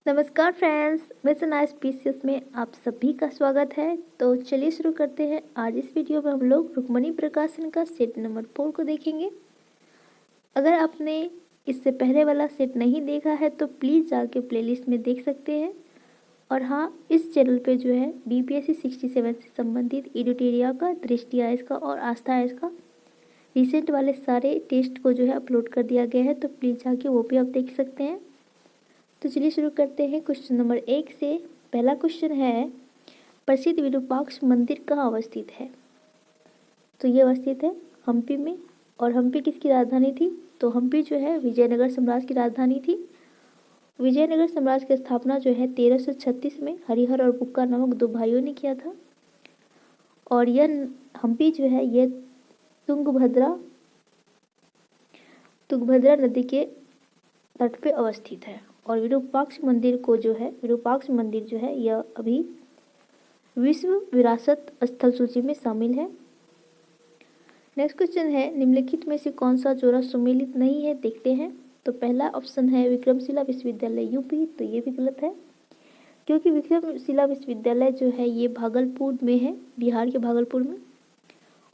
नमस्कार फ्रेंड्स, मैं सना स्पीसीज में आप सभी का स्वागत है। तो चलिए शुरू करते हैं। आज इस वीडियो में हम लोग रुक्मणी प्रकाशन का सेट नंबर 4 को देखेंगे। अगर आपने इससे पहले वाला सेट नहीं देखा है तो प्लीज़ जाके प्लेलिस्ट में देख सकते हैं। और हाँ, इस चैनल पे जो है BPSC 67 से संबंधित एडिटोरिया का, दृष्टि आयस का और आस्था आयस का रिसेंट वाले सारे टेस्ट को जो है अपलोड कर दिया गया है, तो प्लीज़ जाके वो भी आप देख सकते हैं। तो चलिए शुरू करते हैं क्वेश्चन नंबर 1 से। पहला क्वेश्चन है, प्रसिद्ध विरूपाक्ष मंदिर कहाँ अवस्थित है? तो ये अवस्थित है हम्पी में। और हम्पी किसकी राजधानी थी? तो हम्पी जो है विजयनगर साम्राज्य की राजधानी थी। विजयनगर साम्राज्य की स्थापना जो है 1336 में हरिहर और बुक्का नामक दो भाइयों ने किया था। और यह हम्पी जो है ये तुंगभद्रा नदी के तट पे अवस्थित है। और विरूपाक्ष मंदिर जो है यह अभी विश्व विरासत स्थल सूची में शामिल है। नेक्स्ट क्वेश्चन है, निम्नलिखित में से कौन सा जोड़ा सुमेलित नहीं है? देखते हैं। तो पहला ऑप्शन है विक्रमशिला विश्वविद्यालय यूपी, तो ये भी गलत है क्योंकि विक्रमशिला विश्वविद्यालय जो है ये भागलपुर में है, बिहार के भागलपुर में।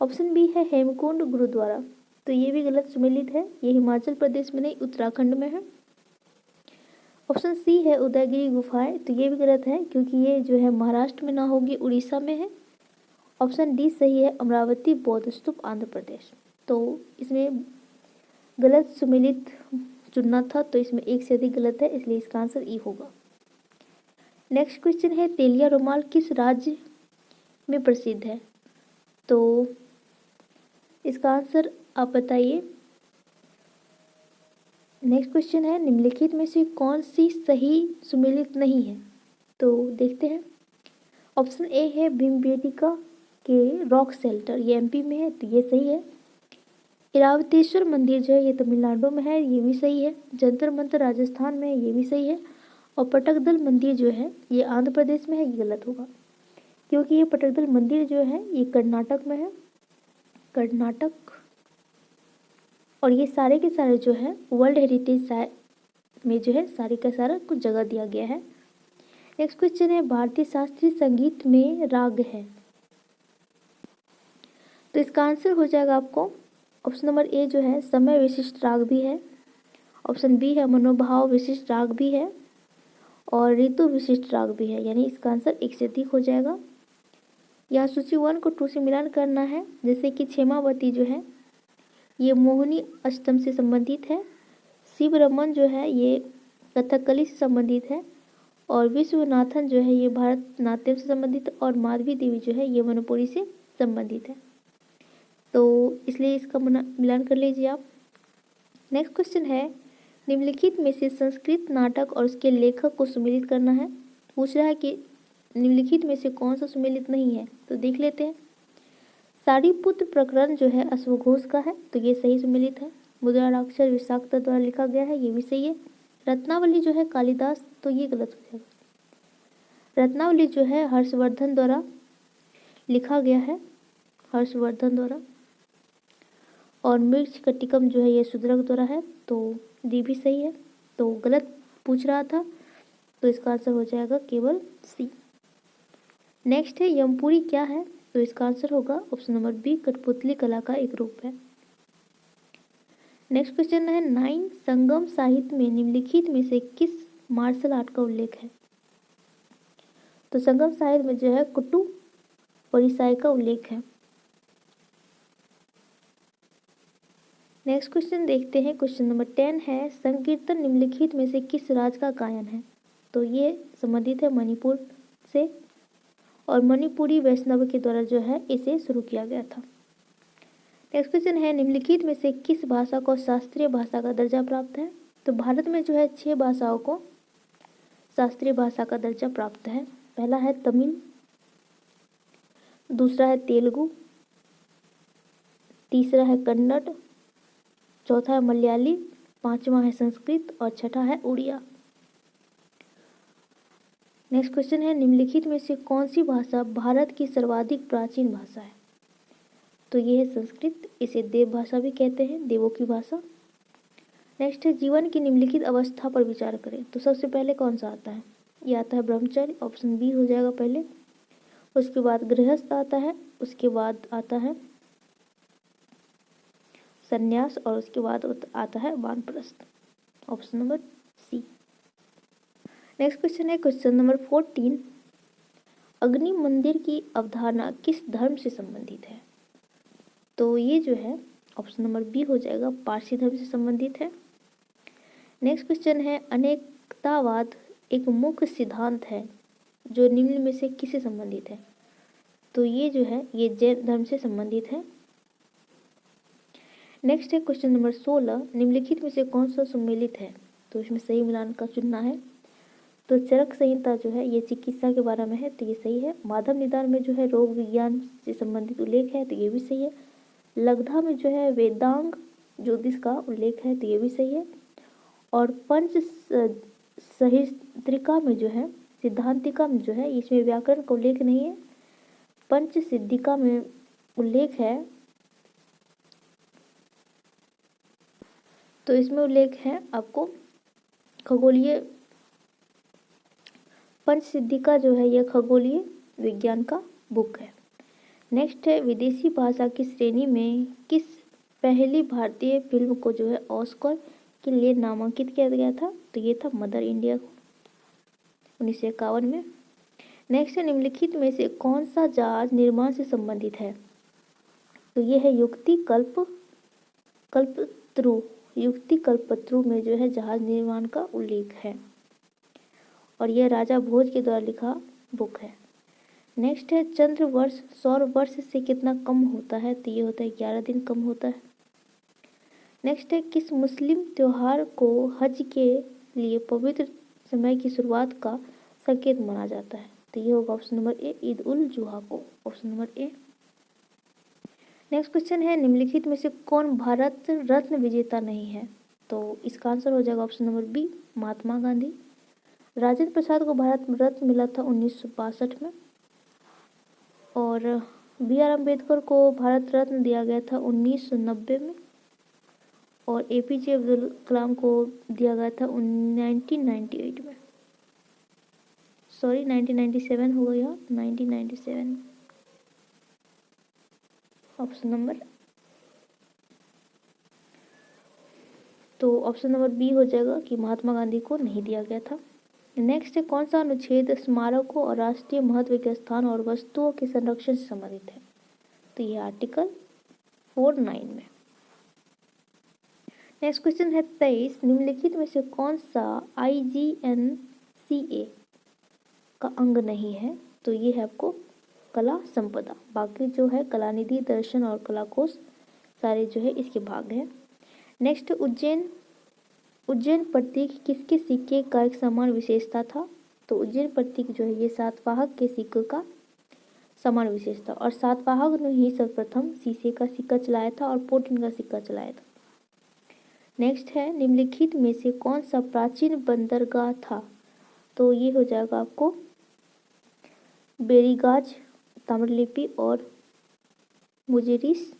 ऑप्शन बी है हेमकुंड गुरुद्वारा, तो ये भी गलत, सुमेलित है, ये हिमाचल प्रदेश में नहीं उत्तराखंड में है। ऑप्शन सी है उदयगिरी गुफाएं, तो ये भी गलत है क्योंकि ये जो है महाराष्ट्र में ना होगी, उड़ीसा में है। ऑप्शन डी सही है, अमरावती बौद्ध स्तूप आंध्र प्रदेश। तो इसमें गलत सुमेलित चुनना था, तो इसमें एक से अधिक गलत है, इसलिए इसका आंसर ई होगा। नेक्स्ट क्वेश्चन है, तेलिया रुमाल किस राज्य में प्रसिद्ध है? तो इसका आंसर आप बताइए। नेक्स्ट क्वेश्चन है, निम्नलिखित में से कौन सी सही सुमेलित नहीं है? तो देखते हैं। ऑप्शन ए है भीमबेटका के रॉक शेल्टर, ये एमपी में है, तो ये सही है। इरावतेश्वर मंदिर जो है ये तमिलनाडु में है, ये भी सही है। जंतर मंतर राजस्थान में है, ये भी सही है। और पटकदल मंदिर जो है ये आंध्र प्रदेश में है, ये गलत होगा क्योंकि ये पटकदल मंदिर जो है ये कर्नाटक में है, कर्नाटक। और ये सारे के सारे जो है वर्ल्ड हेरिटेज में जो है सारे का सारा कुछ जगह दिया गया है। नेक्स्ट क्वेश्चन है, भारतीय शास्त्रीय संगीत में राग है? तो इसका आंसर हो जाएगा आपको ऑप्शन नंबर ए जो है समय विशिष्ट राग भी है। ऑप्शन बी है मनोभाव विशिष्ट राग भी है। और ऋतु विशिष्ट राग भी है, यानी इसका आंसर एक से अधिक हो जाएगा। यहाँ सूची 1 को 2 से मिलान करना है, जैसे कि क्षेमावती जो है ये मोहिनी अष्टम से संबंधित है। शिव रमन जो है ये कथकली से संबंधित है। और विश्वनाथन जो है ये भारतनाट्यम से संबंधित है। और माधवी देवी जो है ये मणिपुरी से संबंधित है, तो इसलिए इसका मिलान कर लीजिए आप। नेक्स्ट क्वेश्चन है, निम्नलिखित में से संस्कृत नाटक और उसके लेखक को सुमेलित करना है। पूछ रहा है कि निम्नलिखित में से कौन सा सुमेलित नहीं है, तो देख लेते हैं। सारीपुत्र प्रकरण जो है अश्वघोष का है, तो ये सही सुमेलित है। मुद्राक्षर विशाखता द्वारा लिखा गया है, ये भी सही है। रत्नावली जो है कालिदास, तो ये गलत हो जाएगा। रत्नावली जो है हर्षवर्धन द्वारा लिखा गया है, हर्षवर्धन द्वारा। और मृक्ष कटिकम जो है ये शूद्रक द्वारा है, तो डी भी सही है। तो गलत पूछ रहा था, तो इसका आंसर हो जाएगा केवल सी। नेक्स्ट है, यमपुरी क्या है? तो इसका आंसर होगा ऑप्शन नंबर बी, कठपुतली कला का एक रूप है। नेक्स्ट क्वेश्चन है, 9 संगम साहित्य में निम्नलिखित में से किस मार्शल आर्ट का उल्लेख है? तो संगम साहित्य में जो है कुट्टू परिसाई का उल्लेख है। नेक्स्ट क्वेश्चन देखते हैं। क्वेश्चन नंबर 10 है, संकीर्तन निम्नलिखित में से किस राज्य का गायन है? तो ये संबंधित है मणिपुर से। और मणिपुरी वैष्णव के द्वारा जो है इसे शुरू किया गया था। नेक्स्ट क्वेश्चन है, निम्नलिखित में से किस भाषा को शास्त्रीय भाषा का दर्जा प्राप्त है? तो भारत में जो है 6 भाषाओं को शास्त्रीय भाषा का दर्जा प्राप्त है। पहला है तमिल, दूसरा है तेलुगु, तीसरा है कन्नड़, चौथा है मलयाली, पांचवा है संस्कृत और छठा है उड़िया। नेक्स्ट क्वेश्चन है, निम्नलिखित में से कौन सी भाषा भारत की सर्वाधिक प्राचीन भाषा है? तो ये है संस्कृत, इसे देव भाषा भी कहते हैं, देवों की भाषा। नेक्स्ट है जीवन की निम्नलिखित अवस्था पर विचार करें। तो सबसे पहले कौन सा आता है? ये आता है ब्रह्मचर्य, ऑप्शन बी हो जाएगा पहले। उसके बाद गृहस्थ आता है, उसके बाद आता है संन्यास और उसके बाद आता है वानप्रस्थ, option number C. Next question है क्वेश्चन नंबर 14। अग्नि मंदिर की अवधारणा किस धर्म से संबंधित है? तो ये जो है ऑप्शन नंबर बी हो जाएगा, पारसी धर्म से संबंधित है। नेक्स्ट क्वेश्चन है अनेकतावाद एक मुख्य सिद्धांत है जो निम्न में से किससे संबंधित है? तो ये जो है ये जैन धर्म से संबंधित है। नेक्स्ट है क्वेश्चन नंबर 16। निम्नलिखित में से कौन सा सम्मिलित है? तो इसमें सही मिलान का चुनना है। तो चरक संहिता जो है ये चिकित्सा के बारे में है, तो ये सही है। माधव निदान में जो है रोग विज्ञान से संबंधित उल्लेख है, तो ये भी सही है। लगधा में जो है वेदांग ज्योतिष का उल्लेख है, तो ये भी सही है। और पंच सहिस्त्रिका में जो है सिद्धांतिका में जो है इसमें व्याकरण का उल्लेख नहीं है, पंच सिद्धिका में उल्लेख है। तो इसमें उल्लेख है आपको खगोलीय, पंच सिद्धिका जो है यह खगोलीय विज्ञान का बुक है। नेक्स्ट है विदेशी भाषा की श्रेणी में किस पहली भारतीय फिल्म को जो है ऑस्कर के लिए नामांकित किया गया था? तो ये था मदर इंडिया 1951 में। नेक्स्ट है निम्नलिखित में से कौन सा जहाज निर्माण से संबंधित है? तो ये है युक्ति कल्पत्रु, युक्ति कल्पत्रु में जो है जहाज निर्माण का उल्लेख है और यह राजा भोज के द्वारा लिखा बुक है। नेक्स्ट है चंद्र वर्ष सौर वर्ष से कितना कम होता है? तो ये होता है 11 दिन कम होता है। नेक्स्ट है किस मुस्लिम त्योहार को हज के लिए पवित्र समय की शुरुआत का संकेत माना जाता है? तो ये होगा option number A, Eid ul Zuha को, option number A. Next question है निम्नलिखित में से कौन भारत रत्न विजेता नहीं है? तो इसका आंसर हो जाएगा option number B, Mahatma Gandhi. Rajendra Prasad को भारत रत्न मिला था 1962 में और बी आर अम्बेडकर को भारत रत्न दिया गया था 1990 में और एपीजे अब्दुल कलाम को दिया गया था 1998 में, सॉरी 1997 हो गया, 1997 में, ऑप्शन नंबर, तो ऑप्शन नंबर बी हो जाएगा कि महात्मा गांधी को नहीं दिया गया था। नेक्स्ट है कौन सा अनुच्छेद स्मारकों और राष्ट्रीय महत्व के स्थान और वस्तुओं के संरक्षण से संबंधित है? तो ये आर्टिकल 49 में। नेक्स्ट क्वेश्चन है 23। निम्नलिखित में से कौन सा IGNCA का अंग नहीं है? तो ये है आपको कला संपदा, बाकी जो है कलानिधि, दर्शन और कलाकोश सारे जो है इसके भाग हैं। नेक्स्ट उज्जैन प्रतीक किसके सिक्के का एक समान विशेषता था? तो उज्जैन प्रतीक जो है ये सातवाहक के सिक्के का समान विशेषता और सातवाहक ने ही सर्वप्रथम शीशे का सिक्का चलाया था और प्लेटिन का सिक्का चलाया था। नेक्स्ट है निम्नलिखित में से कौन सा प्राचीन बंदरगाह था? तो ये हो जाएगा आपको बेरीगाज, ताम्रलिपि और मुजेरिस,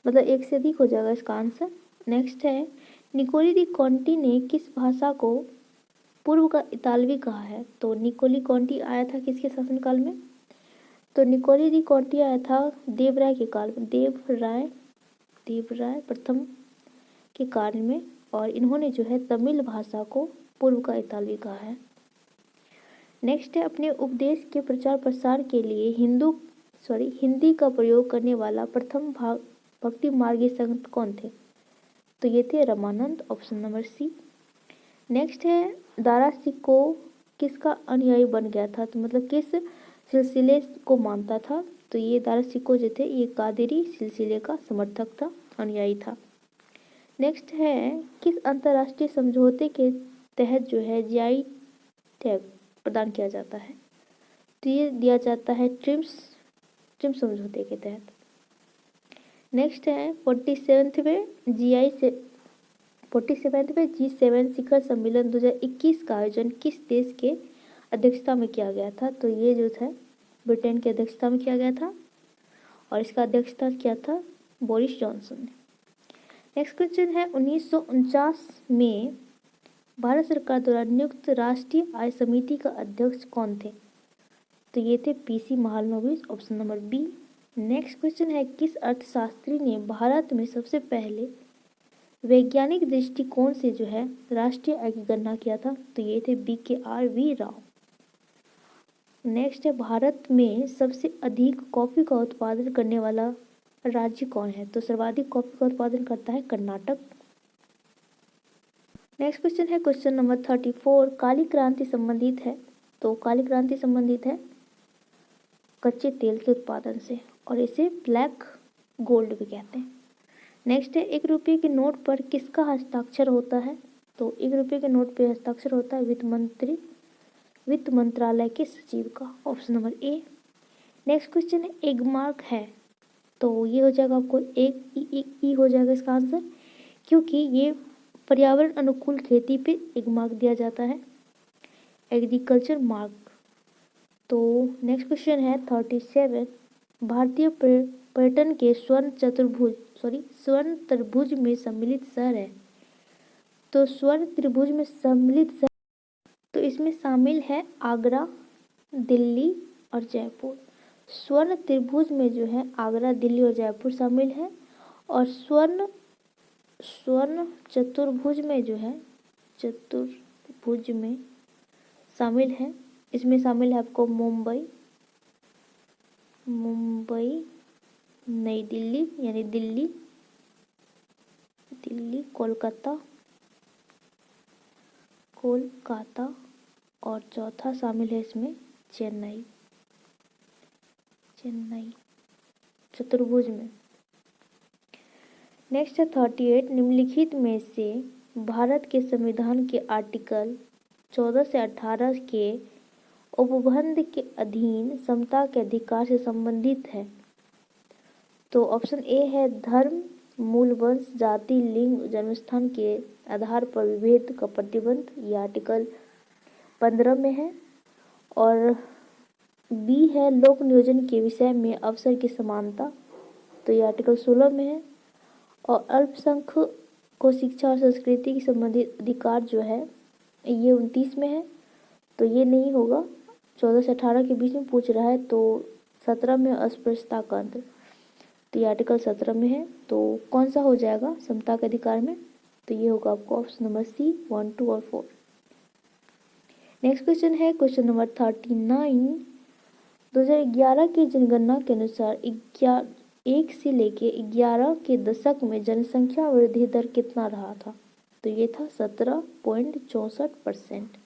मतलब एक से अधिक हो जाएगा इसका आंसर। नेक्स्ट है निकोली दी कॉन्टी ने किस भाषा को पूर्व का इतालवी कहा है? तो निकोली कॉन्टी आया था किसके शासनकाल में? तो निकोली दी कॉन्टी आया था देवराय के काल में, देवराय प्रथम के काल में, और इन्होंने जो है तमिल भाषा को पूर्व का इतालवी कहा है। नेक्स्ट है अपने उपदेश के प्रचार प्रसार के लिए हिंदी का प्रयोग करने वाला प्रथम भक्ति मार्गी संत कौन थे? तो ये थे Ramanand, option number C. Next है दारा सिकों किसका अनुयायी बन गया था? तो मतलब किस सिलसिले को मानता था? तो ये दारा सिकों जो थे ये कादेरी सिलसिले का समर्थक था, अनुयायी था। नेक्स्ट है किस अंतर्राष्ट्रीय समझौते के तहत जो है GI टैग प्रदान किया जाता है? तो ये दिया जाता है ट्रिम्स समझौते के तहत। नेक्स्ट है 47वें G7 शिखर सम्मेलन 2021 का आयोजन किस देश के अध्यक्षता में किया गया था? तो ये जो था ब्रिटेन की अध्यक्षता में किया गया था और इसका अध्यक्षता किया था बोरिस जॉनसन ने। नेक्स्ट क्वेश्चन है 1949 में भारत सरकार द्वारा नियुक्त राष्ट्रीय आय समिति का अध्यक्ष कौन थे? तो ये थे P C Mahalanobis, option number B. Next question है किस अर्थशास्त्री ने भारत में सबसे पहले वैज्ञानिक दृष्टिकोण से जो है राष्ट्रीय आय की गणना किया था? तो ये थे BKR राव। नेक्स्ट है भारत में सबसे अधिक कॉफी का उत्पादन करने वाला राज्य कौन है? तो सर्वाधिक कॉफी का उत्पादन करता है कर्नाटक। नेक्स्ट क्वेश्चन है क्वेश्चन नंबर 34 काली क्रांति संबंधित है। तो काली क्रांति संबंधित है कच्चे तेल के उत्पादन से और इसे ब्लैक गोल्ड भी कहते हैं। नेक्स्ट है 1 रुपये के नोट पर किसका हस्ताक्षर होता है? तो 1 रुपये के नोट पर हस्ताक्षर होता है वित्त मंत्रालय के सचिव का, option number A. Next question है एग मार्क है। तो ये हो जाएगा आपको एक ई हो जाएगा इसका आंसर, क्योंकि ये पर्यावरण अनुकूल खेती पे एग मार्क दिया जाता है, एग्रीकल्चर मार्क। तो नेक्स्ट क्वेश्चन है 37 भारतीय पर्यटन के स्वर्ण त्रिभुज में सम्मिलित शहर है। तो स्वर्ण त्रिभुज में सम्मिलित शहर, तो इसमें शामिल है आगरा, दिल्ली और जयपुर। स्वर्ण त्रिभुज में जो है आगरा, दिल्ली और जयपुर शामिल है। और स्वर्ण चतुर्भुज में जो है चतुर्भुज में शामिल है, इसमें शामिल है आपको मुंबई, नई दिल्ली यानी दिल्ली, कोलकाता और चौथा शामिल है इसमें चेन्नई चतुर्भुज में। नेक्स्ट है 38 निम्नलिखित में से भारत के संविधान के आर्टिकल 14 से 18 के उपबंध के अधीन समता के अधिकार से संबंधित है। तो ऑप्शन ए है धर्म, मूल वंश, जाति, लिंग, जन्मस्थान के आधार पर विभेद का प्रतिबंध, ये आर्टिकल 15 में है। और बी है लोक नियोजन के विषय में अवसर की समानता, तो ये आर्टिकल 16 में है। और अल्पसंख्यक को शिक्षा और संस्कृति की संबंधित अधिकार जो है ये 29 में है, तो ये नहीं होगा। 14 से 18 के बीच में पूछ रहा है, तो 17 में अस्पृश्यता का अंतर, तो ये आर्टिकल 17 में है। तो कौन सा हो जाएगा समता के अधिकार में? तो ये होगा आपको ऑप्शन नंबर सी 1, 2 और 4। नेक्स्ट क्वेश्चन है क्वेश्चन नंबर 39 2011 की जनगणना के अनुसार 1 से लेके 11 के दशक में जनसंख्या वृद्धि दर कितना रहा था? तो ये था 17.64%।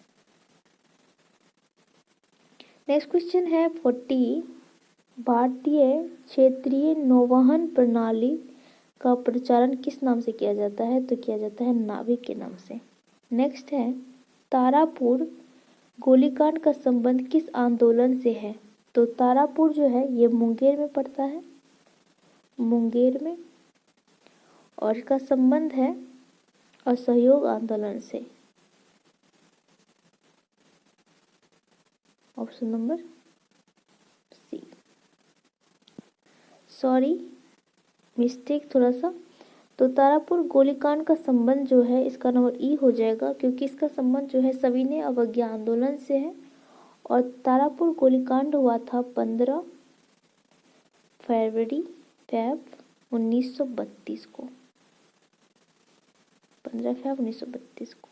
नेक्स्ट क्वेश्चन है 40 भारतीय क्षेत्रीय नौवहन प्रणाली का प्रचारण किस नाम से किया जाता है? तो किया जाता है नाविक के नाम से। नेक्स्ट है तारापुर गोलीकांड का संबंध किस आंदोलन से है? तो तारापुर जो है ये मुंगेर में पड़ता है, मुंगेर में, और इसका संबंध है असहयोग आंदोलन से, option number C. Sorry mistake थोड़ा सा, तो तारापुर गोलीकांड का संबंध जो है इसका नंबर ई हो जाएगा, क्योंकि इसका संबंध जो है सविनय अवज्ञा आंदोलन से है। और तारापुर गोलीकांड हुआ था 15 फरवरी 1932 को, 15 फरवरी 1932 को।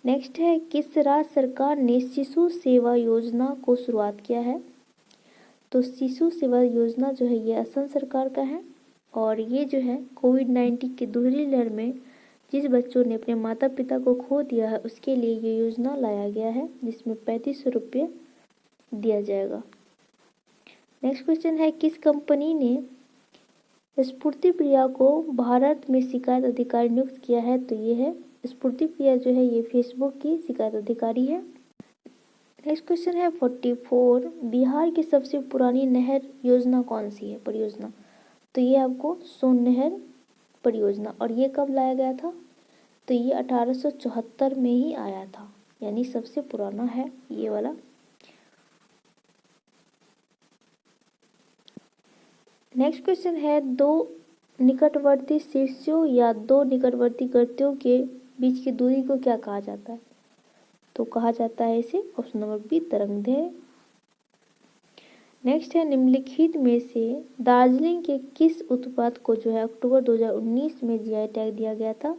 नेक्स्ट है किस राज्य सरकार ने शिशु सेवा योजना को शुरुआत किया है? तो शिशु सेवा योजना जो है ये असम सरकार का है। और ये जो है कोविड-19 की दूसरी लहर में जिस बच्चों ने अपने माता पिता को खो दिया है उसके लिए ये योजना लाया गया है, जिसमें 3500 रुपये दिया जाएगा। नेक्स्ट क्वेश्चन है किस कंपनी ने स्फूर्ति प्रिया को भारत में शिकायत अधिकारी नियुक्त किया है? तो ये है स्फूर्ति प्रिया जो है ये फेसबुक की शिकायत अधिकारी है। नेक्स्ट क्वेश्चन है 44 बिहार की सबसे पुरानी नहर योजना कौन सी है परियोजना? तो ये आपको सोन नहर परियोजना, और ये कब लाया गया था? तो ये 1874 में ही आया था, यानी सबसे पुराना है ये वाला। नेक्स्ट क्वेश्चन है 2 निकटवर्ती शीर्षों या दो निकटवर्ती गर्तों के बीच की दूरी को क्या कहा जाता है? तो कहा जाता है इसे ऑप्शन नंबर बी तरंगदैर्घ्य। नेक्स्ट है निम्नलिखित में से दार्जिलिंग के किस उत्पाद को जो है अक्टूबर 2019 में जीआई टैग दिया गया था?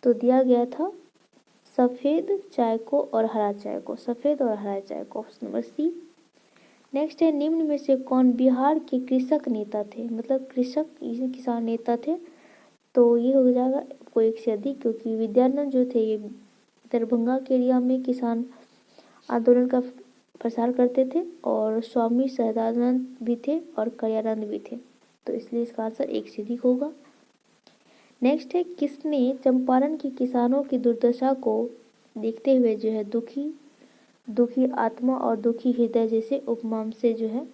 तो दिया गया था सफ़ेद चाय को और हरा चाय को, सफ़ेद और हरा चाय को, ऑप्शन नंबर सी। नेक्स्ट है निम्न में से कौन बिहार के कृषक नेता थे? मतलब कृषक किसान नेता थे। तो ये हो जाएगा कोई एक से अधिक, क्योंकि विद्यानंद जो थे ये दरभंगा के एरिया में किसान आंदोलन का प्रसार करते थे, और स्वामी सहजानंद भी थे और करियानंद भी थे। तो इसलिए इसका आंसर एक से अधिक होगा। नेक्स्ट है किसने चंपारण के किसानों की दुर्दशा को देखते हुए जो है दुखी आत्मा और दुखी हृदय जैसे उपमा से जो है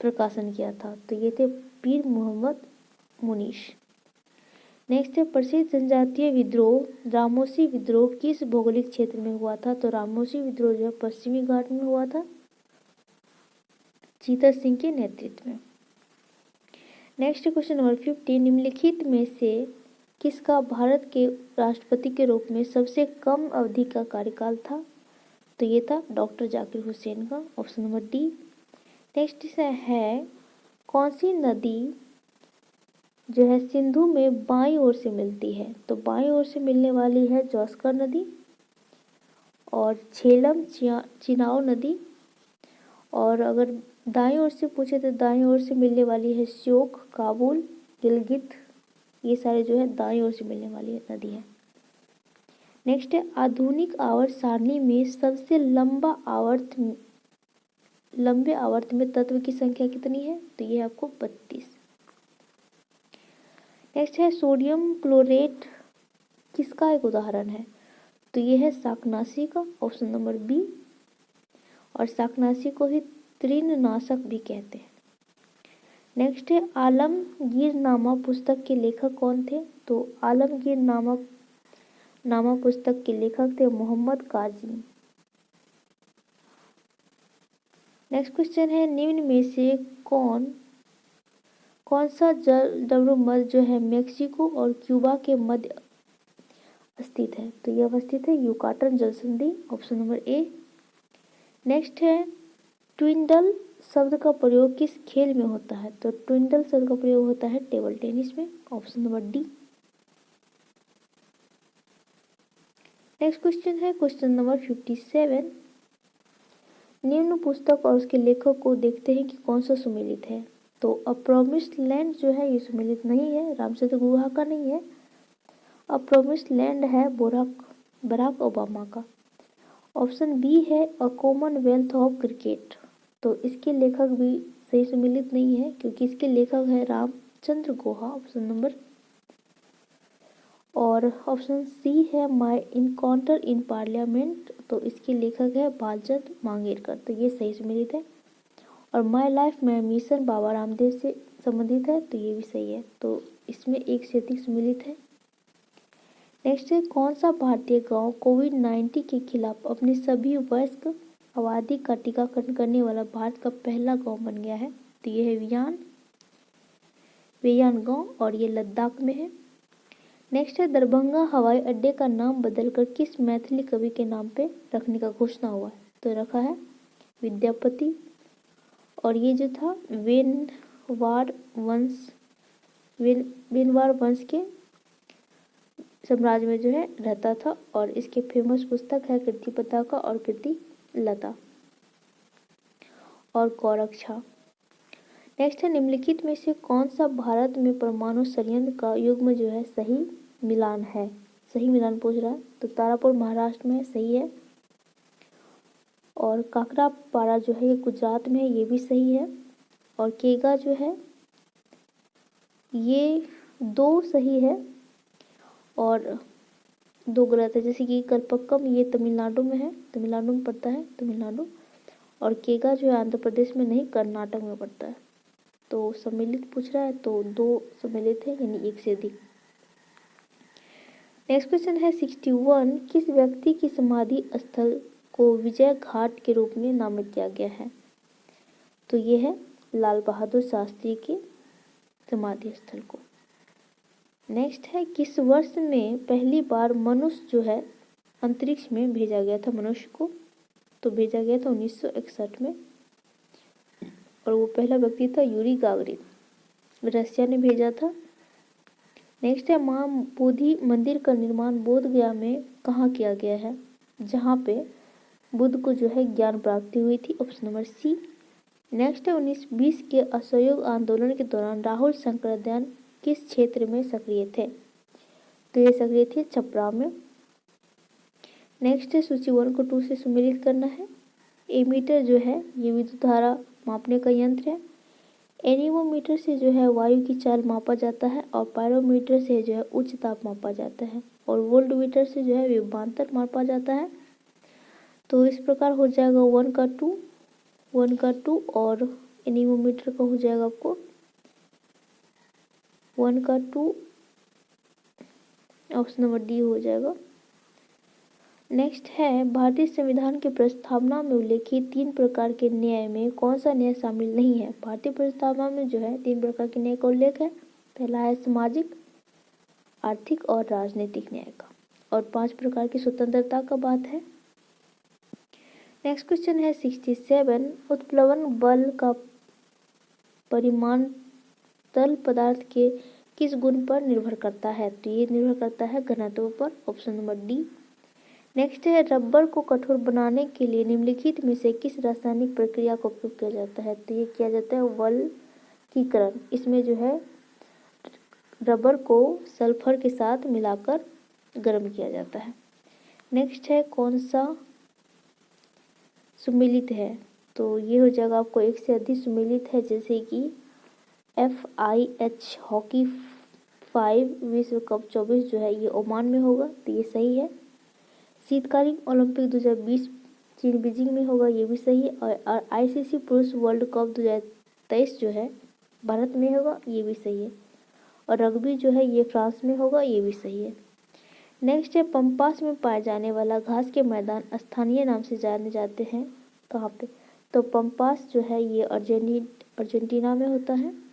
प्रकाशन किया था? तो ये थे पीर मोहम्मद मुनीश। नेक्स्ट है प्रसिद्ध जनजातीय विद्रोह रामोसी विद्रोह किस भौगोलिक क्षेत्र में हुआ था? तो रामोसी विद्रोह जो है पश्चिमी घाट में हुआ था, चीतर सिंह के नेतृत्व में। नेक्स्ट क्वेश्चन नंबर 50 निम्नलिखित में से किसका भारत के राष्ट्रपति के रूप में सबसे कम अवधि का कार्यकाल था? तो ये था डॉक्टर जाकिर हुसैन का, ऑप्शन नंबर डी। नेक्स्ट है कौन सी नदी जो है सिंधु में बाईं ओर से मिलती है? तो बाईं ओर से मिलने वाली है जौस्कर नदी और झेलम चिनाव नदी, और अगर दाईं ओर से पूछे तो दाईं ओर से मिलने वाली है श्योक, काबुल, गिलगित, ये सारे जो है दाईं ओर से मिलने वाली नदी है। नेक्स्ट है आधुनिक आवर्त सारणी में सबसे लंबे आवर्त में तत्व की संख्या कितनी है? तो ये आपको 32। नेक्स्ट है सोडियम क्लोरेट किसका एक उदाहरण है? तो ये है शाकनाशी का, ऑप्शन नंबर बी। और शाकनाशी को ही तृणनाशक भी कहते हैं। नेक्स्ट है आलमगीरनामा पुस्तक के लेखक कौन थे? तो आलमगीरनामा पुस्तक के लेखक थे मोहम्मद काजी। नेक्स्ट क्वेश्चन है निम्न में से कौन सा जल डमरूमध्य जो है मेक्सिको और क्यूबा के मध्य स्थित है? तो यह अवस्थित है युकाटन जल संधि, ऑप्शन नंबर ए। नेक्स्ट है ट्विंडल शब्द का प्रयोग किस खेल में होता है? तो ट्विंडल शब्द का प्रयोग होता है टेबल टेनिस में, option number D. Next question है क्वेश्चन नंबर 57 निम्न पुस्तक और उसके लेखक को देखते हैं कि कौन सा सुमेलित है? तो अ प्रॉमिस्ड लैंड जो है ये सुमेलित नहीं है, रामचंद्र गुहा का नहीं है। अ प्रॉमिस्ड लैंड है बराक ओबामा का। ऑप्शन बी है अ कॉमनवेल्थ ऑफ क्रिकेट, तो इसके लेखक भी सही सुमेलित नहीं है, क्योंकि इसके लेखक है रामचंद्र गुहा, ऑप्शन नंबर। और ऑप्शन सी है माय इनकाउंटर इन पार्लियामेंट, तो इसके लेखक है बालचंद मांगेरकर, तो ये सही सुमेलित है। और my life my mission Baba Ramdev से संबंधित है, तो ये भी सही है। तो इसमें एक से अधिक सुमेलित है। नेक्स्ट है कौन सा भारतीय गांव कोविड-19 के खिलाफ अपनी सभी वयस्क आबादी का टीकाकरण करने वाला भारत का पहला गांव बन गया है? तो ये है वेयान गांव, और ये लद्दाख में है। नेक्स्ट है दरभंगा हवाई अड्डे का नाम बदलकर किस मैथिली कवि के नाम पे रखने का घोषणा हुआ है? तो रखा है विद्यापति, और ये जो था वेनवार वंश के साम्राज्य में जो है रहता था, और इसके फेमस पुस्तक है कीर्ति पताका और कीर्ति लता और गौरक्षा। नेक्स्ट है निम्नलिखित में से कौन सा भारत में परमाणु संयंत्र का युग्म जो है सही मिलान है? सही मिलान पूछ रहा है, तो तारापुर महाराष्ट्र में सही है, और काकरापारा जो है ये गुजरात में है, ये भी सही है। और केगा जो है ये 2 सही है और 2 गलत है, जैसे कि कलपक्कम ये तमिलनाडु में है, तमिलनाडु में पड़ता है तमिलनाडु, और केगा जो है आंध्र प्रदेश में नहीं कर्नाटक में पड़ता है। तो सम्मिलित पूछ रहा है, तो 2 सम्मिलित है, यानी 1 से अधिक। नेक्स्ट क्वेश्चन है 61 किस व्यक्ति की समाधि स्थल को विजय घाट के रूप में नामित किया गया है? तो ये है लाल बहादुर शास्त्री की समाधि स्थल को। नेक्स्ट है, किस वर्ष में पहली बार मनुष्य जो है अंतरिक्ष में भेजा गया था मनुष्य को? तो भेजा गया था 1961 में, और वो पहला व्यक्ति था यूरी गागरिन, रशिया ने भेजा था। नेक्स्ट है, महाबोधि मंदिर का निर्माण बोध गया में कहाँ किया गया है, जहाँ पे बुद्ध को जो है ज्ञान प्राप्ति हुई थी? Option number C. नेक्स्ट है, 1920 के असहयोग आंदोलन के दौरान राहुल शंकराचार्य किस क्षेत्र में सक्रिय थे? तो ये सक्रिय थे छपरा में। नेक्स्ट है, सूची 1 को 2 से सुमेलित करना है। एमीटर जो है ये विद्युत धारा मापने का यंत्र है। एनीमोमीटर से जो है वायु की चाल मापा जाता है, और पायरोमीटर से जो है उच्च ताप मापा जाता है, और वोल्टमीटर से जो है विभवांतर मापा जाता है। तो इस प्रकार हो जाएगा 1 का 2, और एनीमोमीटर का हो जाएगा आपको 1 का 2, ऑप्शन नंबर डी हो जाएगा। नेक्स्ट है, भारतीय संविधान के प्रस्तावना में उल्लेखित 3 प्रकार के न्याय में कौन सा न्याय शामिल नहीं है? भारतीय प्रस्तावना में जो है 3 प्रकार के न्याय का उल्लेख है। पहला है सामाजिक, आर्थिक और राजनीतिक न्याय का, और 5 प्रकार की स्वतंत्रता का बात है। नेक्स्ट क्वेश्चन है 67, उत्प्लवन बल का परिमाण तरल पदार्थ के किस गुण पर निर्भर करता है? तो ये निर्भर करता है घनत्व पर, ऑप्शन नंबर डी। नेक्स्ट है, रबर को कठोर बनाने के लिए निम्नलिखित में से किस रासायनिक प्रक्रिया का उपयोग किया जाता है? तो ये किया जाता है वल्कीकरण। इसमें जो है रबर को सल्फर के साथ मिलाकर गर्म किया जाता है। नेक्स्ट है, कौन सा सुमेलित है? तो ये हो जाएगा आपको एक से अधिक सुमेलित है, जैसे कि FIH हॉकी 5 विश्व कप 24 जो है ये ओमान में होगा, तो ये सही है। शीतकालीन ओलंपिक 2020 चीन बीजिंग में होगा, ये भी सही है। और ICC पुरुष वर्ल्ड कप 2023 जो है भारत में होगा, ये भी सही है। और रग्बी जो है ये फ्रांस में होगा, ये भी सही है। नेक्स्ट है, पंपास में पाए जाने वाला घास के मैदान स्थानीय नाम से जाने जाते हैं कहाँ पे? तो पंपास जो है ये अर्जेंटीना में होता है।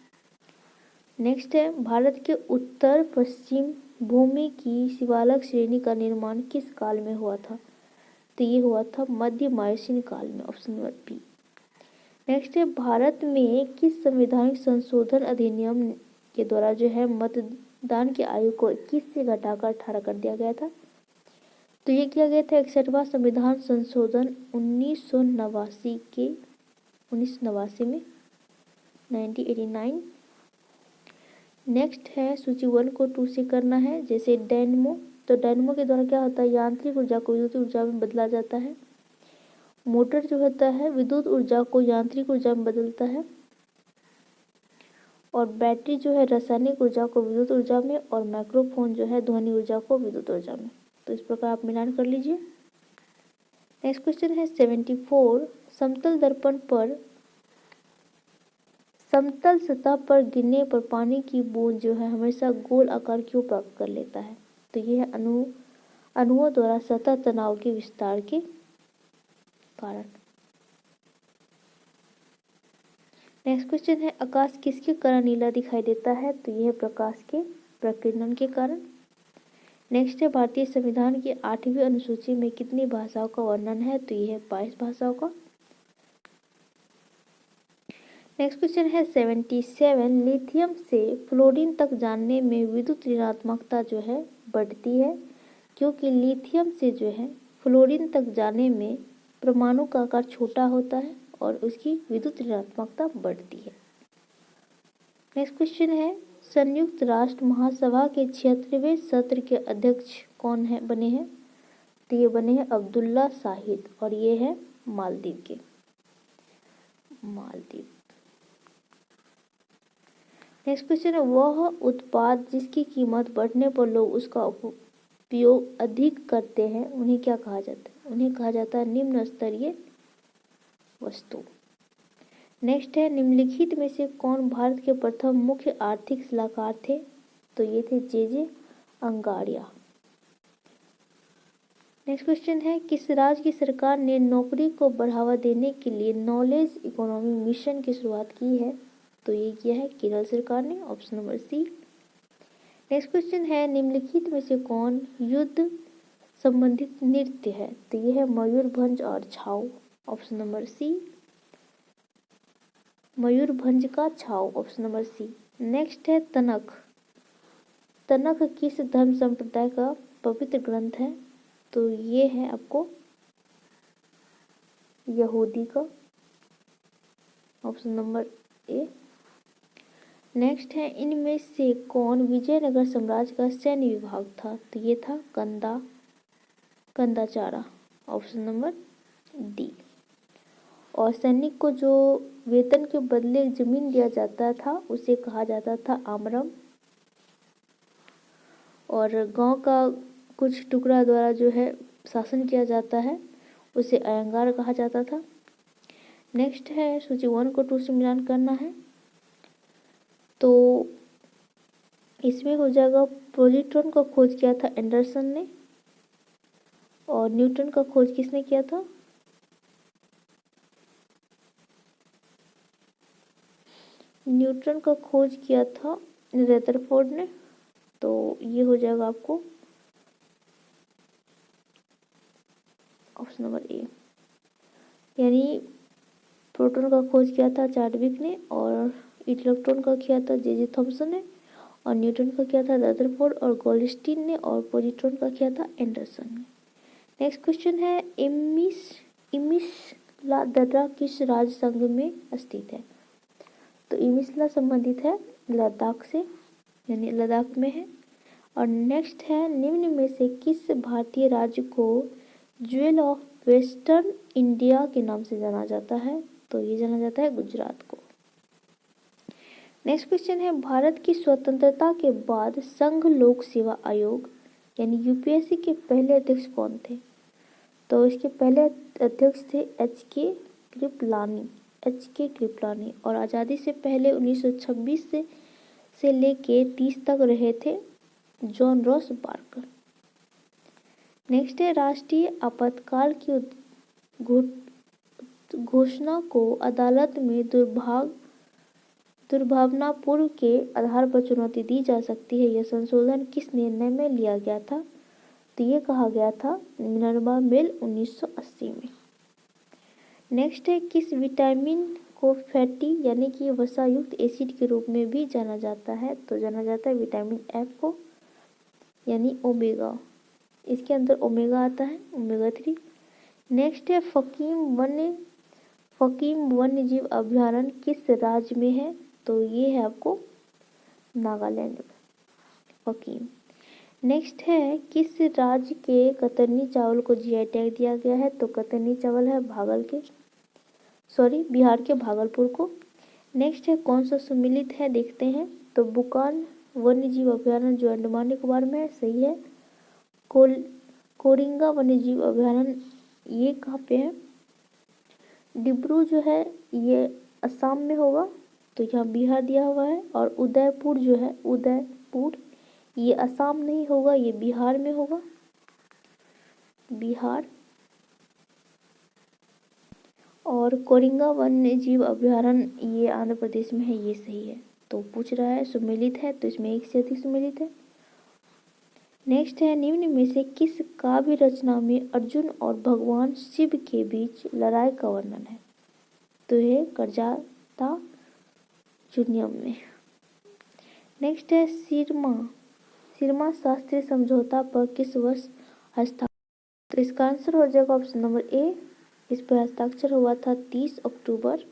नेक्स्ट है, भारत के उत्तर पश्चिम भूमि की शिवालक श्रेणी का निर्माण किस काल में हुआ था? तो ये हुआ था मध्य मायसीन काल में, ऑप्शन नंबर बी। नेक्स्ट है, भारत में किस संवैधानिक संशोधन अधिनियम के द्वारा जो है मतदान की आयु को 21 से घटाकर 18 कर दिया गया था? तो ये किया गया था 61वां संविधान संशोधन 1989 में, 1989। नेक्स्ट है, सूची 1 को 2 से करना है। जैसे डायनमो, तो डायनमो के द्वारा क्या होता है, यांत्रिक ऊर्जा को विद्युत ऊर्जा में बदला जाता है। मोटर जो होता है विद्युत ऊर्जा को यांत्रिक ऊर्जा में बदलता है। और बैटरी जो है रासायनिक ऊर्जा को विद्युत ऊर्जा में, और माइक्रोफोन जो है ध्वनि ऊर्जा को विद्युत ऊर्जा में। तो इस प्रकार आप मिलान कर लीजिए। नेक्स्ट क्वेश्चन है 74, समतल दर्पण पर समतल सतह पर गिरने पर पानी की बूंद जो है हमेशा गोल आकार क्यों प्राप्त कर लेता है? तो यह है अणुओं द्वारा सतह तनाव के विस्तार के कारण। नेक्स्ट क्वेश्चन है, आकाश किसके कारण नीला दिखाई देता है? तो यह प्रकाश के प्रकीर्णन के कारण। नेक्स्ट है, भारतीय संविधान की 8वीं अनुसूची में कितनी भाषाओं का वर्णन है? तो यह 22 भाषाओं का। नेक्स्ट क्वेश्चन है 77, लिथियम से फ्लोरीन तक जाने में विद्युत ऋणात्मकता जो है बढ़ती है, क्योंकि लिथियम से जो है फ्लोरीन तक जाने में परमाणु का आकार छोटा होता है और उसकी विद्युत ऋणात्मकता बढ़ती है। नेक्स्ट क्वेश्चन है, संयुक्त राष्ट्र महासभा के 76वें सत्र के अध्यक्ष कौन है बने हैं? तो ये बने हैं अब्दुल्ला शाहिद, और ये है मालदीव के। नेक्स्ट क्वेश्चन है, वह उत्पाद जिसकी कीमत बढ़ने पर लोग उसका उपयोग अधिक करते हैं उन्हें क्या कहा जाता है? उन्हें कहा जाता है निम्न स्तरीय वस्तु। नेक्स्ट है, निम्नलिखित में से कौन भारत के प्रथम मुख्य आर्थिक सलाहकार थे? तो ये थे जे अंगाड़िया। नेक्स्ट क्वेश्चन है, किस राज्य की सरकार ने नौकरी को बढ़ावा देने के लिए नॉलेज इकोनॉमी मिशन की शुरुआत की है? तो ये किया है केरल सरकार ने, option number C. Next question है निम्नलिखित में से कौन युद्ध संबंधित नृत्य है, तो ये है मयूरभंज और छाऊ, ऑप्शन नंबर सी। मयूरभंज का छाऊ, ऑप्शन नंबर सी। नेक्स्ट है तनख। तनख किस धर्म संप्रदाय का पवित्र ग्रंथ है, तो ये है आपको यहूदी का, ऑप्शन नंबर ए। नेक्स्ट है इनमें से कौन विजयनगर साम्राज्य का सैन्य विभाग था, तो ये था कंदाचारा, ऑप्शन नंबर डी। और सैनिक को जो वेतन के बदले जमीन दिया जाता था उसे कहा जाता था आमरम, और गांव का कुछ टुकड़ा द्वारा जो है शासन किया जाता है उसे अयंगार कहा जाता था। नेक्स्ट है सूची 1 को 2 से मिलान करना है, तो इसमें हो जाएगा पॉजिट्रॉन का खोज किया था एंडरसन ने, और न्यूटन का खोज किसने किया था, न्यूटन का खोज किया था रदरफोर्ड ने, तो ये हो जाएगा आपको ऑप्शन नंबर ए। यानी प्रोटॉन का खोज किया था चार्विक ने, और इलेक्ट्रॉन का किया था जे थॉमसन ने, और न्यूटन का किया था रदरफोर्ड और गोल्डस्टीन ने, और पॉजिट्रॉन का किया था एंडरसन ने। नेक्स्ट क्वेश्चन है इमिसला दर्रा किस राज्य संघ में स्थित है, तो इमिसला संबंधित है लद्दाख से, यानी लद्दाख में है। और नेक्स्ट है निम्न में से किस भारतीय राज्य को ज्वेल ऑफ वेस्टर्न इंडिया के नाम से जाना जाता है, तो ये जाना जाता है गुजरात को। नेक्स्ट क्वेश्चन है भारत की स्वतंत्रता के बाद संघ लोक सेवा आयोग यानी यूपीएससी के पहले अध्यक्ष कौन थे, तो इसके पहले अध्यक्ष थे एच के कृपलानी, और आज़ादी से पहले 1926 से लेके 30 तक रहे थे जॉन रॉस बार्कर। नेक्स्ट है राष्ट्रीय आपातकाल की घोषणा को अदालत में दुर्भावनापूर्ण के आधार पर चुनौती दी जा सकती है, यह संशोधन किस निर्णय में लिया गया था, तो ये कहा गया था मिनर्वा मेल 1980 में। नेक्स्ट है किस विटामिन को फैटी यानी कि वसा युक्त एसिड के रूप में भी जाना जाता है, तो जाना जाता है विटामिन एफ को, यानी ओमेगा, इसके अंदर ओमेगा आता है, ओमेगा 3। नेक्स्ट है फकीम वन्य जीव अभ्यारण्य किस राज्य में है, तो ये है आपको नागालैंड में फकीम। नेक्स्ट है किस राज्य के कतरनी चावल को जीआई टैग दिया गया है, तो कतरनी चावल है बिहार के भागलपुर को। नेक्स्ट है कौन सा सुमिलित है, देखते हैं, तो बुकान वन्य जीव अभ्यारण्य जो अंडमान निकोबार में है, सही है। कोरिंगा वन्य जीव अभ्यारण्य ये कहाँ पे है, डिब्रू जो है ये असम में होगा, तो यहाँ बिहार दिया हुआ है। और उदयपुर जो है ये असम नहीं होगा, ये बिहार में होगा, बिहार। और कोरिंगा वन्य जीव अभ्यारण्य ये आंध्र प्रदेश में है, ये सही है। तो पूछ रहा है सुमेलित है, तो इसमें एक से अधिक सुमेलित है। नेक्स्ट है निम्न में से किस काव्य रचना में अर्जुन और भगवान शिव के बीच लड़ाई का वर्णन है, तो ये करजाता चुनियम में। नेक्स्ट है सिरमा शास्त्रीय समझौता पर किस वर्ष हस्ताक्षर, तो इसका आंसर हो जाएगा ऑप्शन नंबर ए। इस पर हस्ताक्षर हुआ था 30 अक्टूबर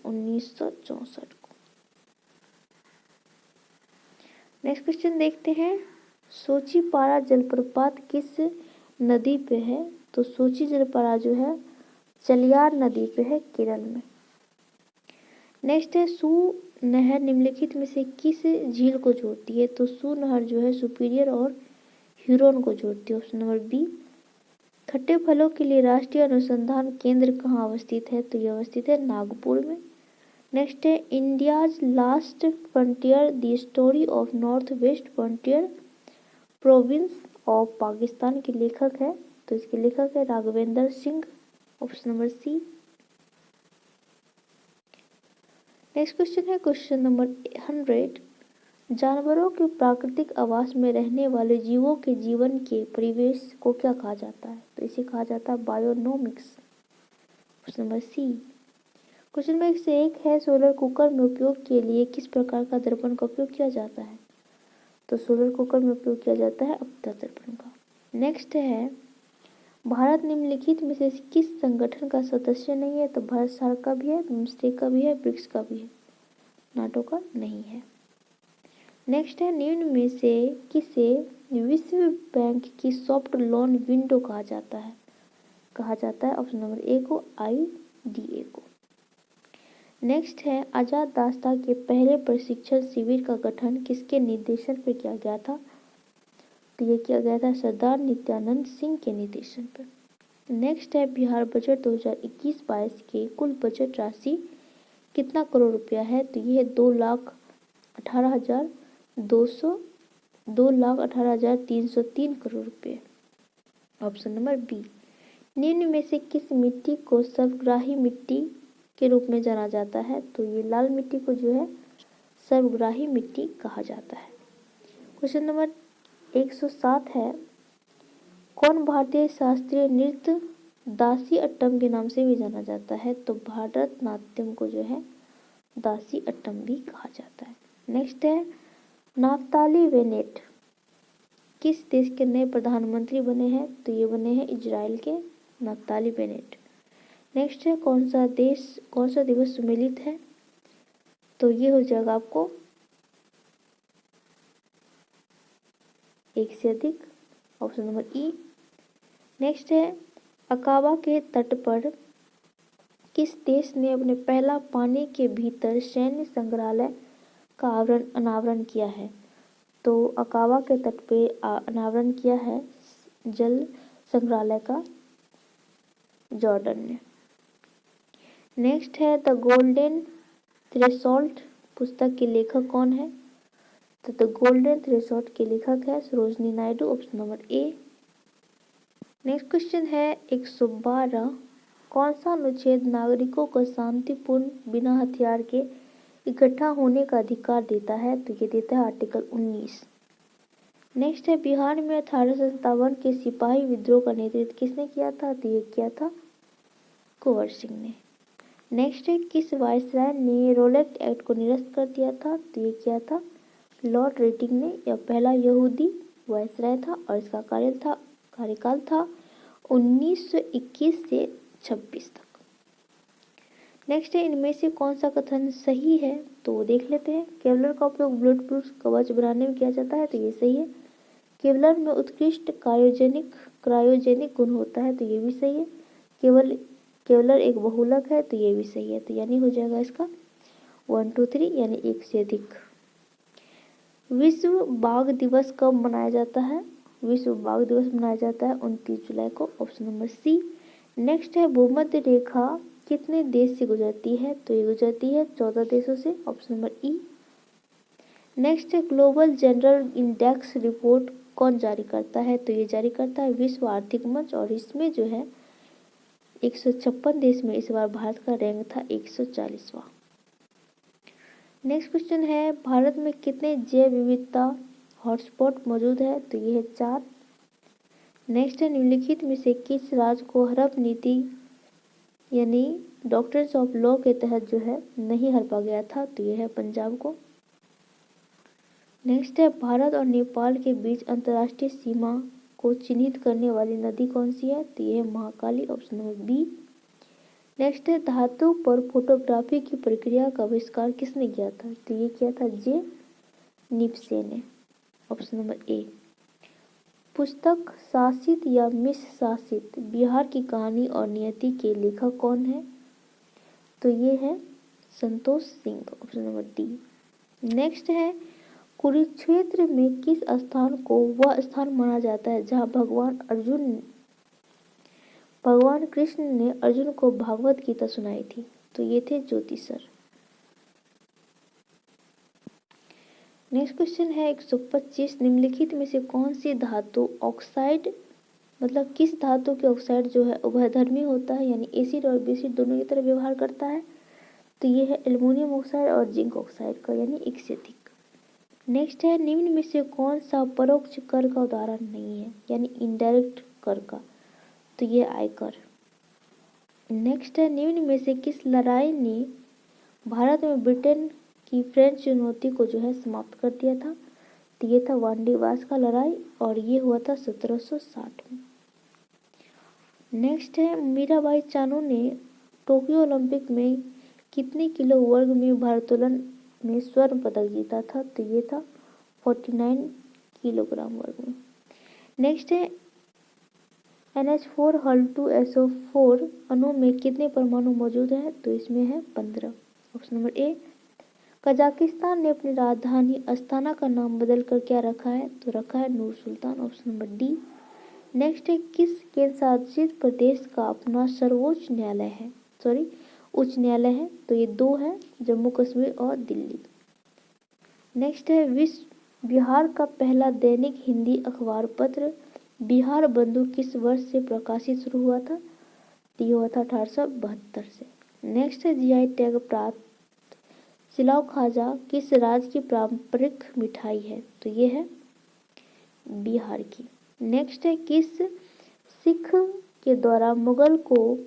1964 को। नेक्स्ट क्वेश्चन देखते हैं सोचीपारा जलप्रपात किस नदी पे है, तो सोची जलप्रपात जो है चलियार नदी पे है, केरल में। नेक्स्ट है सू नहर निम्नलिखित में से किस झील को जोड़ती है, तो सू नहर जो है सुपीरियर और ह्यूरोन को जोड़ती है, ऑप्शन नंबर बी। खट्टे फलों के लिए राष्ट्रीय अनुसंधान केंद्र कहाँ अवस्थित है, तो यह अवस्थित है नागपुर में। नेक्स्ट है India's last frontier the story of north west frontier province of Pakistan के लेखक है, तो इसके लेखक है Raghavendra Singh, option number C. Next question है क्वेश्चन नंबर 100। जानवरों के प्राकृतिक आवास में रहने वाले जीवों के जीवन के परिवेश को क्या कहा जाता है? तो इसे कहा जाता है bionomics. Question number C. Question number 101 है सोलर कुकर में उपयोग के लिए किस प्रकार का दर्पण का उपयोग किया जाता है? तो सोलर कुकर में उपयोग किया जाता है अपतल दर्पण का। नेक्स्ट है भारत निम्नलिखित में से किस संगठन का सदस्य नहीं है? तो भारत सार्क का भी है, बिम्स्टेक का भी है, ब्रिक्स का भी है, नाटो का नहीं है। नेक्स्ट है निम्न में से किसे विश्व बैंक की सॉफ्ट लोन विंडो कहा जाता है? कहा जाता है ऑप्शन नंबर ए को IDA को। नेक्स्ट है आजाद दास्ता के पहले प्रशिक्षण शिविर का गठन किसके निर्देशन पर किया गया था? तो ये किया गया था सरदार नित्यानंद सिंह के निर्देशन पर। नेक्स्ट है बिहार बजट 2021-22 के कुल बजट राशि कितना करोड़ रुपया है? तो ये है 2,18,303 करोड़ रुपये। Option number B. निम्न में से किस मिट्टी को सर्वग्राही मिट्टी के रूप में जाना जाता है? तो ये लाल मिट्टी को जो है सर्वग्राही मिट्टी कहा जाता है। क्वेश्चन नंबर 107 है कौन भारतीय शास्त्रीय नृत्य दासी अट्टम के नाम से भी जाना जाता है? तो भारतनाट्यम को जो है दासी अट्टम भी कहा जाता है। नेक्स्ट है नाफ्ताली बेनेट किस देश के नए प्रधानमंत्री बने हैं? तो ये बने हैं इजराइल के नाफ्ताली बेनेट। नेक्स्ट है कौन सा दिवस सम्मिलित है? तो ये हो जाएगा आपको एक से अधिक, ऑप्शन नंबर ई। नेक्स्ट है अकाबा के तट पर किस देश ने अपने पहला पानी के भीतर सैन्य संग्रहालय का अनावरण किया है? तो अकाबा के तट पे अनावरण किया है जल संग्रहालय का जॉर्डन ने। नेक्स्ट है द गोल्डन थ्रेशोल्ड पुस्तक के लेखक कौन है? तो द गोल्डन थ्रेशोल्ड के लेखक है Sarojini Naidu, option number A. Next question है 112 कौन सा अनुच्छेद नागरिकों को शांतिपूर्ण बिना हथियार के इकट्ठा होने का अधिकार देता है? तो ये देता है आर्टिकल 19। नेक्स्ट है बिहार में 1857 के सिपाही विद्रोह का नेतृत्व किसने किया था? तो ये किया था कुंवर सिंह ने। नेक्स्ट है किस वायसराय ने रोलेट एक्ट को निरस्त कर दिया था? तो ये किया था लॉर्ड रेटिंग ने। यह पहला यहूदी वायसराय था और इसका कार्यकाल था 1921 से 26 तक। नेक्स्ट है इनमें से कौन सा कथन सही है? तो देख लेते हैं। केवलर का उपयोग बुलेट प्रूफ कवच बनाने में किया जाता है, तो ये सही है। केवलर में उत्कृष्ट क्रायोजेनिक गुण होता है, तो ये भी सही है। केवलर एक बहुलक है, तो ये भी सही है। तो यानी हो जाएगा इसका 1 2 3 यानी एक से अधिक। विश्व बाघ दिवस कब मनाया जाता है? विश्व बाघ दिवस मनाया जाता है 29 जुलाई को, ऑप्शन नंबर सी। नेक्स्ट है भूमध्य रेखा कितने देश से गुजरती है? तो ये गुजरती है 14 देशों से, ऑप्शन नंबर ई। नेक्स्ट है ग्लोबल जनरल इंडेक्स रिपोर्ट कौन जारी करता है? तो ये जारी करता है विश्व आर्थिक मंच और इसमें जो है 156 देश में इस बार भारत का रैंक था 140वां। नेक्स्ट क्वेश्चन है भारत में कितने जैव विविधता हॉटस्पॉट मौजूद है? तो ये है 4। नेक्स्ट है निम्नलिखित में से किस राज्य को हड़प नीति यानी डॉक्टर्स ऑफ लॉ के तहत जो है नहीं हड़पा गया था? तो ये है पंजाब को। नेक्स्ट है भारत और नेपाल के बीच अंतर्राष्ट्रीय सीमा को चिन्हित करने वाली नदी कौन सी है? तो ये है Mahakali, option number B. Next है धातु पर फोटोग्राफी की प्रक्रिया का आविष्कार किसने किया था? तो ये किया था जे निप्से ने, ऑप्शन नंबर ए। पुस्तक शासित या मिश्र शासित बिहार की कहानी और नियति के लेखक कौन है? तो ये है Santosh Singh, option number D. Next है कुरुक्षेत्र में किस स्थान को वह स्थान माना जाता है जहाँ भगवान कृष्ण ने अर्जुन को भागवत गीता सुनाई थी? तो ये थे ज्योतिसर। नेक्स्ट क्वेश्चन है 125 निम्नलिखित में से कौन सी धातु ऑक्साइड मतलब किस धातु के ऑक्साइड जो है उभयधर्मी होता है यानी एसिड और बेसिड दोनों की तरह व्यवहार करता है? तो ये है एल्युमिनियम ऑक्साइड और जिंक ऑक्साइड का, यानी एक से अधिक। नेक्स्ट है निम्न में से कौन सा परोक्ष कर का उदाहरण नहीं है, यानी इनडायरेक्ट कर का, तो ये आयकर। नेक्स्ट है निम्न में से किस लड़ाई ने भारत में ब्रिटेन की फ्रेंच चुनौती को जो है समाप्त कर दिया था, तो ये था वांडीवास का लड़ाई और ये हुआ था 1760 में। नेक्स्ट है मीराबाई चानू ने टोक्यो ओलंपिक में कितने किलो वर्ग में भारोत्तोलन में स्वर्ण पदक जीता था, तो ये था 49 किलोग्राम वर्ग में। नेक्स्ट है NH4 Hal2SO4 अणु में कितने परमाणु मौजूद हैं, तो इसमें है 15। Option number A. कजाकिस्तान ने अपनी राजधानी अस्ताना का नाम बदल कर क्या रखा है, तो रखा है Nur Sultan. Option number D. Next है किस केंद्र शासित प्रदेश का अपना सर्वोच्च न्यायालय है, उच्च न्यायालय है, तो ये दो है, जम्मू कश्मीर और दिल्ली। नेक्स्ट है बिहार का पहला दैनिक हिंदी अखबार पत्र बिहार बंधु किस वर्ष से प्रकाशित शुरू हुआ था, तो ये हुआ था 1872 से। नेक्स्ट है जीआई टैग प्राप्त सिलाव खाजा किस राज्य की पारंपरिक मिठाई है, तो ये है बिहार की। नेक्स्ट है किस सिख के द्वारा मुगल को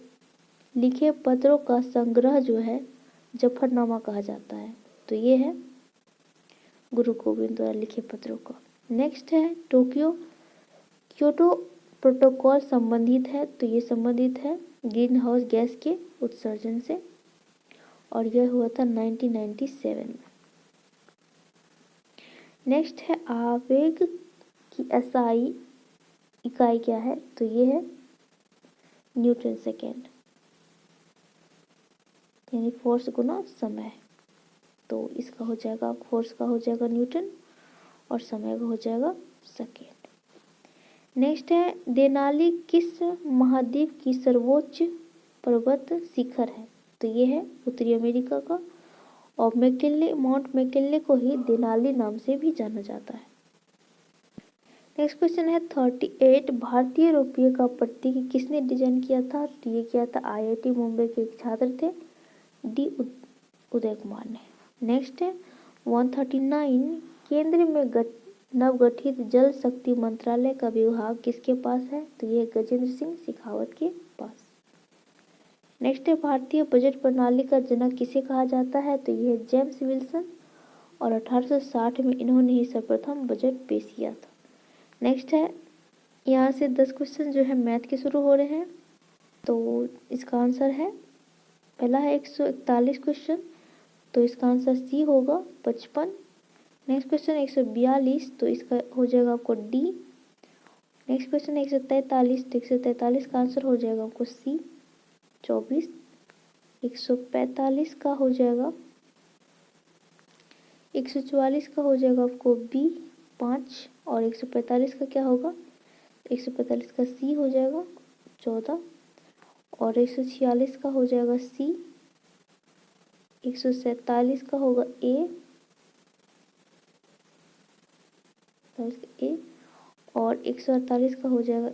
लिखे पत्रों का संग्रह जो है जफरनामा कहा जाता है, तो ये है गुरु गोविंद द्वारा लिखे पत्रों का। नेक्स्ट है क्योटो प्रोटोकॉल संबंधित है, तो ये संबंधित है ग्रीन हाउस गैस के उत्सर्जन से और यह हुआ था 1997 में। नेक्स्ट है आवेग की SI इकाई क्या है, तो ये है न्यूटन सेकेंड, यानी फोर्स गुना समय। तो इसका हो जाएगा, फोर्स का हो जाएगा न्यूटन और समय का हो जाएगा सेकेंड। नेक्स्ट है देनाली किस महाद्वीप की सर्वोच्च पर्वत शिखर है, तो ये है उत्तरी अमेरिका का और माउंट मैकिनले को ही देनाली नाम से भी जाना जाता है। नेक्स्ट क्वेश्चन है 38 भारतीय रुपये का प्रतीक किसने डिजाइन किया था, तो ये किया था IIT मुंबई के एक छात्र थे डी उदय कुमार ने। नेक्स्ट है 139 केंद्र में नवगठित जल शक्ति मंत्रालय का विभाग किसके पास है, तो ये गजेंद्र सिंह शेखावत के पास। नेक्स्ट है भारतीय बजट प्रणाली का जनक किसे कहा जाता है, तो ये जेम्स विल्सन और 1860 में इन्होंने ही सर्वप्रथम बजट पेश किया था। नेक्स्ट है यहाँ से 10 क्वेश्चन जो है मैथ के शुरू हो रहे हैं, तो इसका आंसर है पहला है 141 क्वेश्चन, तो इसका आंसर सी होगा 55। नेक्स्ट क्वेश्चन 142, तो इसका हो जाएगा आपको डी। नेक्स्ट क्वेश्चन 143, तो 143 का आंसर हो जाएगा आपको सी 24। 145 का हो जाएगा, 144 का हो जाएगा आपको बी 5 और 145 का क्या होगा, 145 का सी हो जाएगा 14 और 146 का हो जाएगा सी, 147 का होगा ए और 148 का हो जाएगा